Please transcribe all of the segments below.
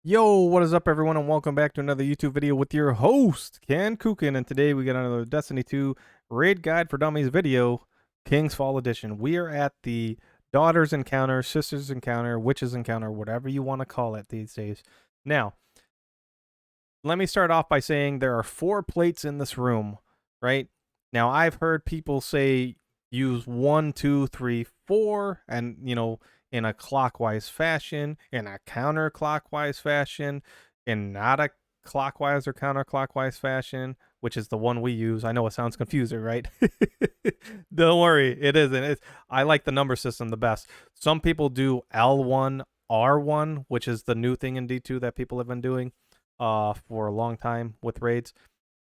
Yo, what is up, everyone, and welcome back to another YouTube video with your host, Kenkukun. And today we got another Destiny 2 Raid Guide for Dummies video, King's Fall Edition. We are at the Daughters Encounter, Sisters Encounter, Witches Encounter, whatever you want to call it these days. Now, let me start off by saying there are 4 plates in this room, right? Now, I've heard people say use 1, 2, 3, 4, and, in a clockwise fashion, in a counterclockwise fashion, in not a clockwise or counterclockwise fashion, which is the one we use. I know it sounds confusing, right? Don't worry, it isn't. I like the number system the best. Some people do L1, R1, which is the new thing in D2 that people have been doing for a long time with raids.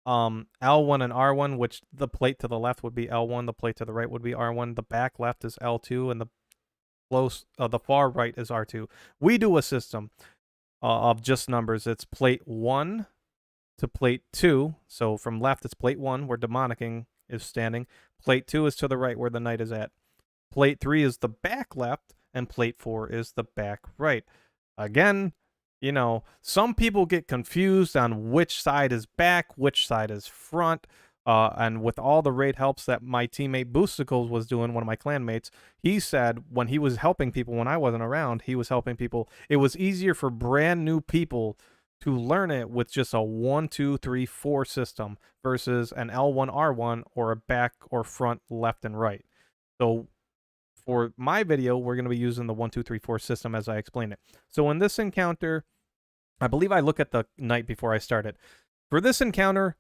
L1 and R1, which the plate to the left would be L1, the plate to the right would be R1, the back left is L2, and the far right is R2. We do a system of just numbers. It's plate 1 to plate 2. So from left it's plate 1 where Demonic King is standing. Plate 2 is to the right where the knight is at. Plate 3 is the back left, and plate 4 is the back right. Again, some people get confused on which side is back, which side is front. And with all the raid helps that my teammate Boosticles was doing, one of my clanmates, he said when he was helping people when I wasn't around, he was helping people. It was easier for brand new people to learn it with just a 1, 2, 3, 4 system versus an L1, R1, or a back or front, left and right. So for my video, we're going to be using the 1, 2, 3, 4 system as I explain it. So in this encounter, I believe I look at the knight before I start it. For this encounter,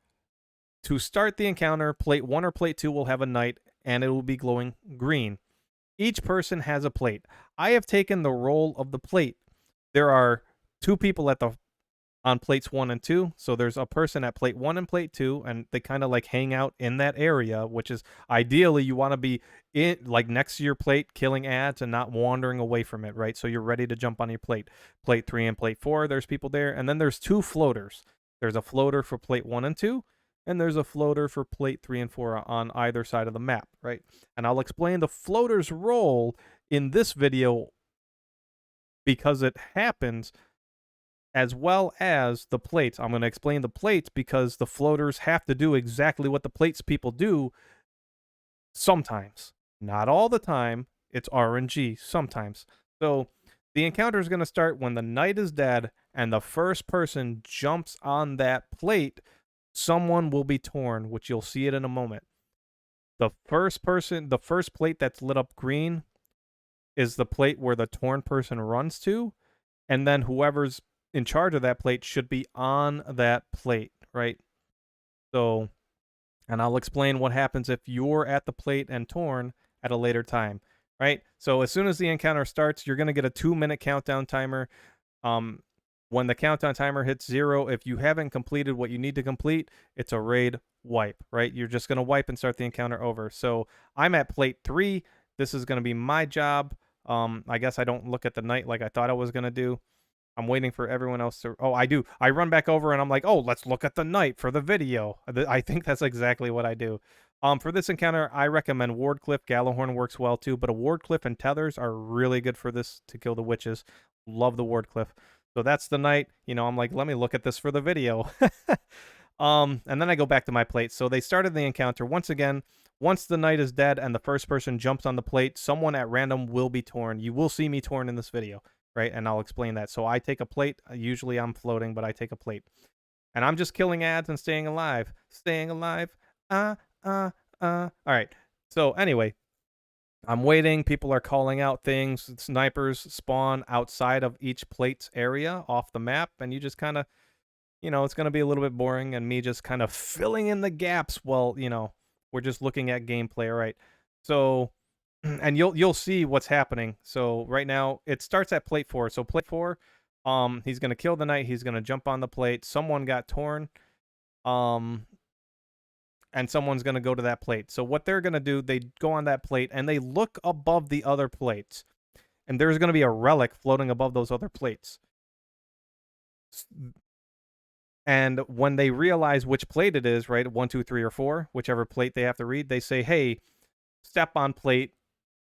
to start the encounter, plate 1 or plate 2 will have a knight, and it will be glowing green. Each person has a plate. I have taken the role of the plate. There are 2 people on plates 1 and 2. So there's a person at plate 1 and plate 2, and they kind of like hang out in that area, which is ideally you want to be in like next to your plate killing ads and not wandering away from it, right? So you're ready to jump on your plate. Plate 3 and plate 4, there's people there, and then there's 2 floaters. There's a floater for plate 1 and 2, and there's a floater for plate 3 and 4 on either side of the map, right? And I'll explain the floater's role in this video because it happens as well as the plates. I'm going to explain the plates because the floaters have to do exactly what the plates people do sometimes. Not all the time. It's RNG sometimes. So the encounter is going to start when the knight is dead and the first person jumps on that plate. Someone will be torn, which you'll see it in a moment. The first plate that's lit up green is the plate where the torn person runs to, and then whoever's in charge of that plate should be on that plate, right? So, and I'll explain what happens if you're at the plate and torn at a later time, right? So as soon as the encounter starts, you're going to get a 2-minute countdown timer. When the countdown timer hits 0, if you haven't completed what you need to complete, it's a raid wipe, right? You're just going to wipe and start the encounter over. So I'm at plate 3. This is going to be my job. I guess I don't look at the knight like I thought I was going to do. I'm waiting for everyone else to... Oh, I do. I run back over and I'm like, oh, let's look at the knight for the video. I think that's exactly what I do. For this encounter, I recommend Wardcliff. Gallowhorn works well too, but a Wardcliff and Tethers are really good for this to kill the witches. Love the Wardcliff. So that's the knight. I'm like, let me look at this for the video. And then I go back to my plate. So they started the encounter. Once again, once the knight is dead and the first person jumps on the plate, someone at random will be torn. You will see me torn in this video. Right, and I'll explain that. So I take a plate. Usually I'm floating, but I take a plate. And I'm just killing ads and staying alive. Staying alive. All right. So anyway, I'm waiting. People are calling out things. Snipers spawn outside of each plate's area off the map. And you just kind of, it's going to be a little bit boring. And me just kind of filling in the gaps while, we're just looking at gameplay. All right. So... and you'll see what's happening. So right now it starts at plate 4. So plate 4, he's gonna kill the knight. He's gonna jump on the plate. Someone got torn, and someone's gonna go to that plate. So what they're gonna do, they go on that plate and they look above the other plates, and there's gonna be a relic floating above those other plates. And when they realize which plate it is, right, 1, 2, 3, or 4, whichever plate they have to read, they say, "Hey, step on plate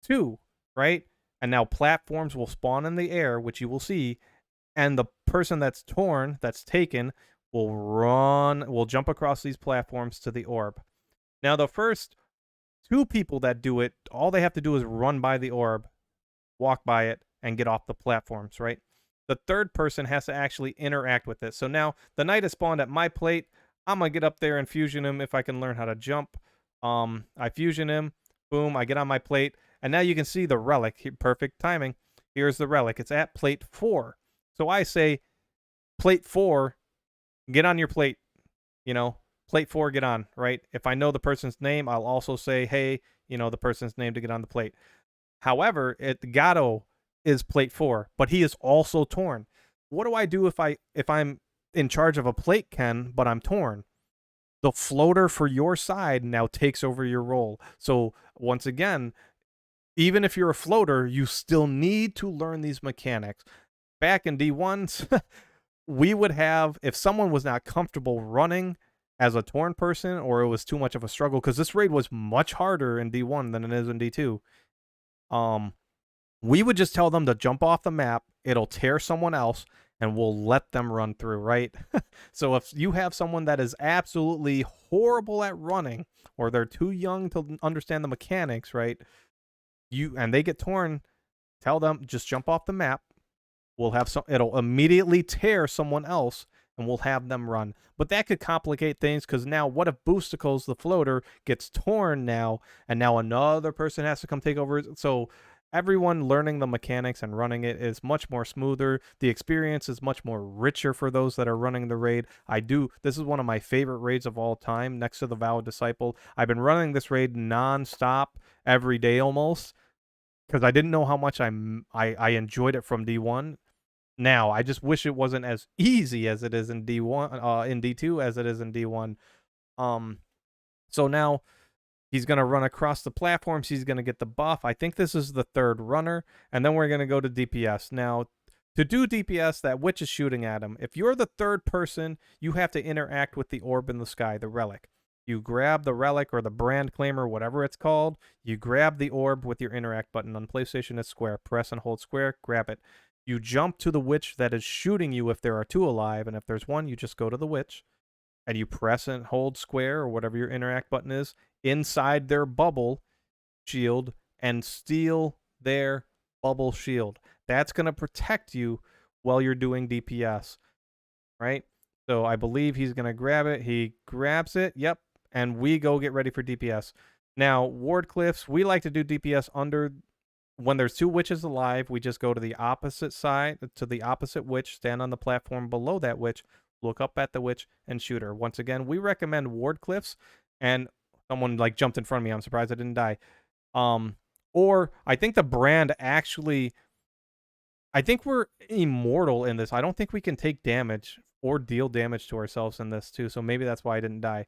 2," right? And now platforms will spawn in the air, which you will see, and the person that's torn, that's taken, will jump across these platforms to the orb. Now, the first two people that do it, all they have to do is run by the orb, walk by it, and get off the platforms, right? The third person has to actually interact with it. So now the knight is spawned at my plate. I'm gonna get up there and fusion him if I can learn how to jump. I fusion him. Boom, I get on my plate. And now you can see the relic. Perfect timing. Here's the relic. It's at plate 4. So I say, plate 4, get on your plate. You know, plate 4, get on, right? If I know the person's name, I'll also say, hey, the person's name to get on the plate. However, Gato is plate 4, but he is also torn. What do I do if I'm in charge of a plate, Ken, but I'm torn? The floater for your side now takes over your role. So once again, even if you're a floater, you still need to learn these mechanics. Back in D1s, we would have, if someone was not comfortable running as a torn person, or it was too much of a struggle, because this raid was much harder in D1 than it is in D2. We would just tell them to jump off the map. It'll tear someone else, and we'll let them run through, right? So if you have someone that is absolutely horrible at running, or they're too young to understand the mechanics, right? And they get torn, tell them just jump off the map. It'll immediately tear someone else, and we'll have them run. But that could complicate things, because now what if Boosticles, the floater, gets torn now, and now another person has to come take over? So everyone learning the mechanics and running it is much more smoother. The experience is much more richer for those that are running the raid. This is one of my favorite raids of all time, next to the Vowed Disciple. I've been running this raid non-stop every day almost, because I didn't know how much I enjoyed it from D1. Now, I just wish it wasn't as easy as it is in D1, in D2 as it is in D1. So now he's going to run across the platforms. He's going to get the buff. I think this is the third runner. And then we're going to go to DPS. Now, to do DPS, that witch is shooting at him. If you're the third person, you have to interact with the orb in the sky, the relic. You grab the relic or the brand claimer, whatever it's called. You grab the orb with your interact button. On PlayStation, it's square. Press and hold square. Grab it. You jump to the witch that is shooting you if there are two alive. And if there's one, you just go to the witch. And you press and hold square or whatever your interact button is inside their bubble shield and steal their bubble shield. That's going to protect you while you're doing DPS, right? So I believe he's going to grab it. He grabs it. Yep. And we go get ready for DPS. Now, ward cliffs, we like to do DPS when there's two witches alive. We just go to the opposite side, to the opposite witch, stand on the platform below that witch, look up at the witch, and shoot her. Once again, we recommend ward cliffs. And someone like jumped in front of me. I'm surprised I didn't die. Or I think the brand actually, I think we're immortal in this. I don't think we can take damage or deal damage to ourselves in this too. So maybe that's why I didn't die.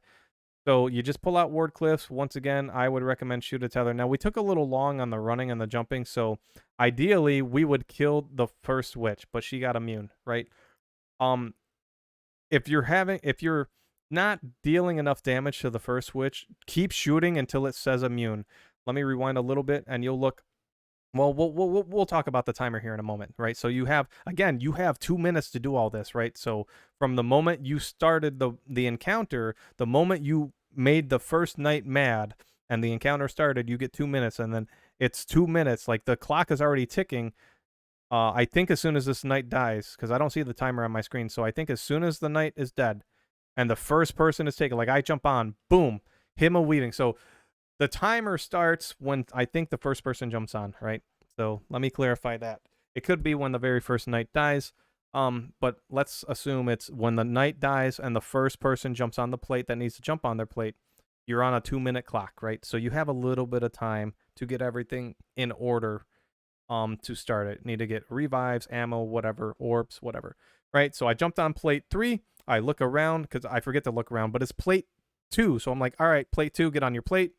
So you just pull out ward cliffs. Once again, I would recommend shoot a tether. Now we took a little long on the running and the jumping. So ideally we would kill the first witch, but she got immune, right? If you're not dealing enough damage to the first witch, keep shooting until it says immune. Let me rewind a little bit, and you'll look. Well, we'll talk about the timer here in a moment, right? So you have 2 minutes to do all this, right? So from the moment you started the encounter, the moment you made the first knight mad, and the encounter started, you get 2 minutes, and then it's 2 minutes. Like the clock is already ticking. I think as soon as this knight dies, because I don't see the timer on my screen, so I think as soon as the knight is dead, and the first person is taken, like I jump on, boom, him a weaving. So the timer starts when I think the first person jumps on, right? So let me clarify that. It could be when the very first knight dies, but let's assume it's when the knight dies and the first person jumps on the plate that needs to jump on their plate. You're on a 2-minute clock, right? So you have a little bit of time to get everything in order to start it. Need to get revives, ammo, whatever, orbs, whatever, right? So I jumped on plate 3. I look around because I forget to look around, but it's plate 2. So I'm like, all right, plate 2, get on your plate.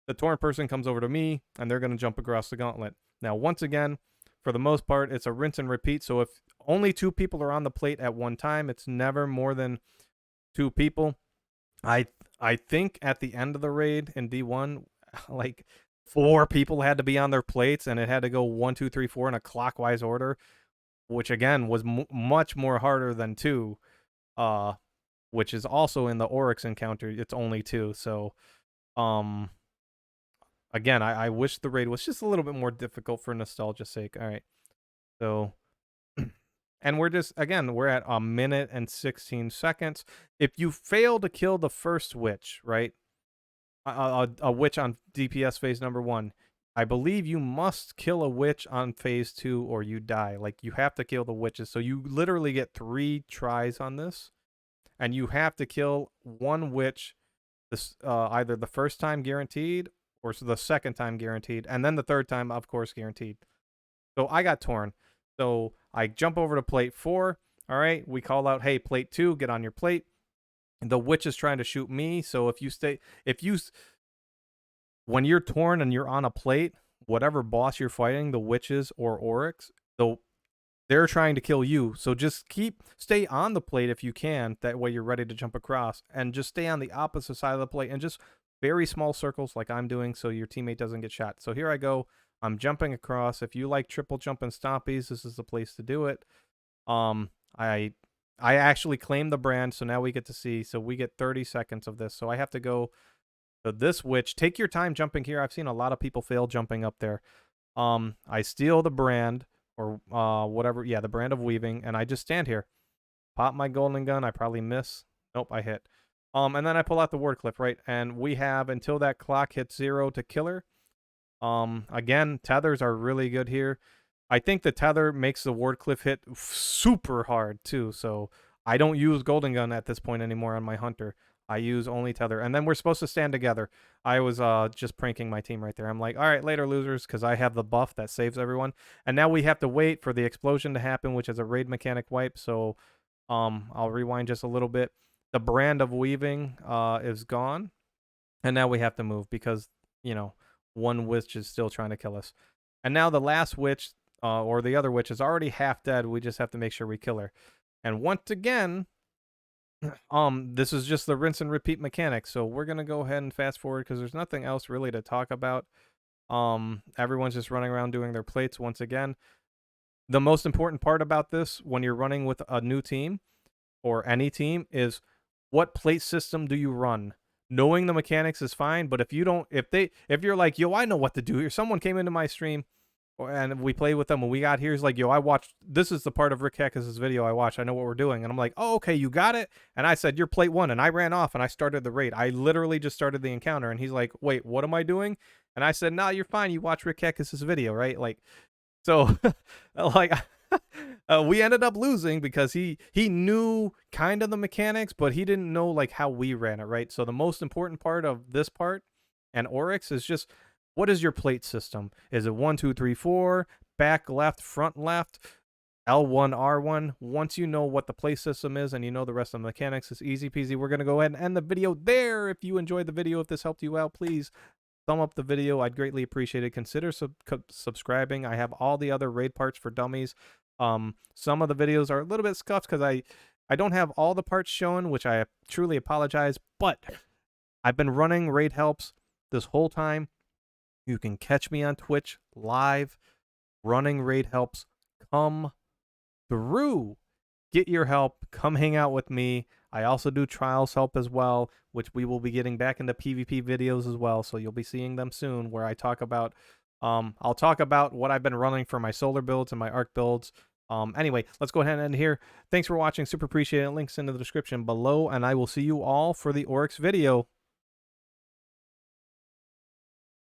The torn person comes over to me, and they're going to jump across the gauntlet. Now, once again, for the most part, it's a rinse and repeat. So if only 2 people are on the plate at one time, it's never more than 2 people. I think at the end of the raid in D1, like 4 people had to be on their plates, and it had to go 1, 2, 3, 4 in a clockwise order. which again was much more harder than 2, uh, which is also in the Oryx encounter. It's only 2, so um, again, I wish the raid was just a little bit more difficult for nostalgia's sake. All right, so and we're just, again, we're at 1 minute and 16 seconds. If you fail to kill the first witch, right, a witch on DPS phase number 1, I believe you must kill a witch on phase 2 or you die. Like, you have to kill the witches. So you literally get 3 tries on this, and you have to kill one witch this either the first time guaranteed or the second time guaranteed, and then the third time, of course, guaranteed. So I got torn. So I jump over to plate 4. All right, we call out, hey, plate 2, get on your plate. The witch is trying to shoot me. So when you're torn and you're on a plate, whatever boss you're fighting, the witches or Oryx, they're trying to kill you. So just stay on the plate if you can. That way you're ready to jump across, and just stay on the opposite side of the plate and just very small circles like I'm doing so your teammate doesn't get shot. So here I go. I'm jumping across. If you like triple jump and stompies, this is the place to do it. I actually claimed the brand, so now we get to see. So we get 30 seconds of this. So I have to go to this witch. Take your time jumping here. I've seen a lot of people fail jumping up there. I steal the brand, or whatever. Yeah, the brand of weaving, and I just stand here. Pop my golden gun. I probably miss. Nope, I hit. And then I pull out the ward clip, right? And we have until that clock hits 0 to kill her. Again, tethers are really good here. I think the tether makes the ward cliff hit super hard too. So I don't use golden gun at this point anymore on my hunter. I use only tether. And then we're supposed to stand together. I was just pranking my team right there. I'm like, all right, later, losers, because I have the buff that saves everyone. And now we have to wait for the explosion to happen, which is a raid mechanic wipe. So I'll rewind just a little bit. The brand of weaving is gone. And now we have to move because, one witch is still trying to kill us. And now the last witch, or the other witch, is already half dead. We just have to make sure we kill her. And once again, this is just the rinse and repeat mechanic. So we're gonna go ahead and fast forward because there's nothing else really to talk about. Everyone's just running around doing their plates once again. The most important part about this, when you're running with a new team or any team, is what plate system do you run? Knowing the mechanics is fine, but if you're like, yo, I know what to do here. Someone came into my stream and we played with them when we got here. He's like, yo, I watched, this is the part of Rick Heckes' video I watched. I know what we're doing. And I'm like, oh, okay, you got it. And I said, you're plate 1. And I ran off and I started the raid. I literally just started the encounter. And he's like, wait, what am I doing? And I said, no, you're fine. You watch Rick Heckes' video, right? Like, so like, we ended up losing because he knew kind of the mechanics, but he didn't know like how we ran it, right? So the most important part of this part and Oryx is just, what is your plate system? Is it 1, 2, 3, 4, back left, front left, L1, R1? Once you know what the plate system is and you know the rest of the mechanics, it's easy peasy. We're going to go ahead and end the video there. If you enjoyed the video, if this helped you out, please thumb up the video. I'd greatly appreciate it. Consider subscribing. I have all the other raid parts for dummies. Some of the videos are a little bit scuffed because I don't have all the parts shown, which I truly apologize, but I've been running raid helps this whole time. You can catch me on Twitch live running raid helps. Come through. Get your help. Come hang out with me. I also do trials help as well, which we will be getting back into PvP videos as well. So you'll be seeing them soon, where I talk about, I'll talk about what I've been running for my solar builds and my arc builds. Anyway, let's go ahead and end here. Thanks for watching. Super appreciate it. Links in the description below, and I will see you all for the Oryx video.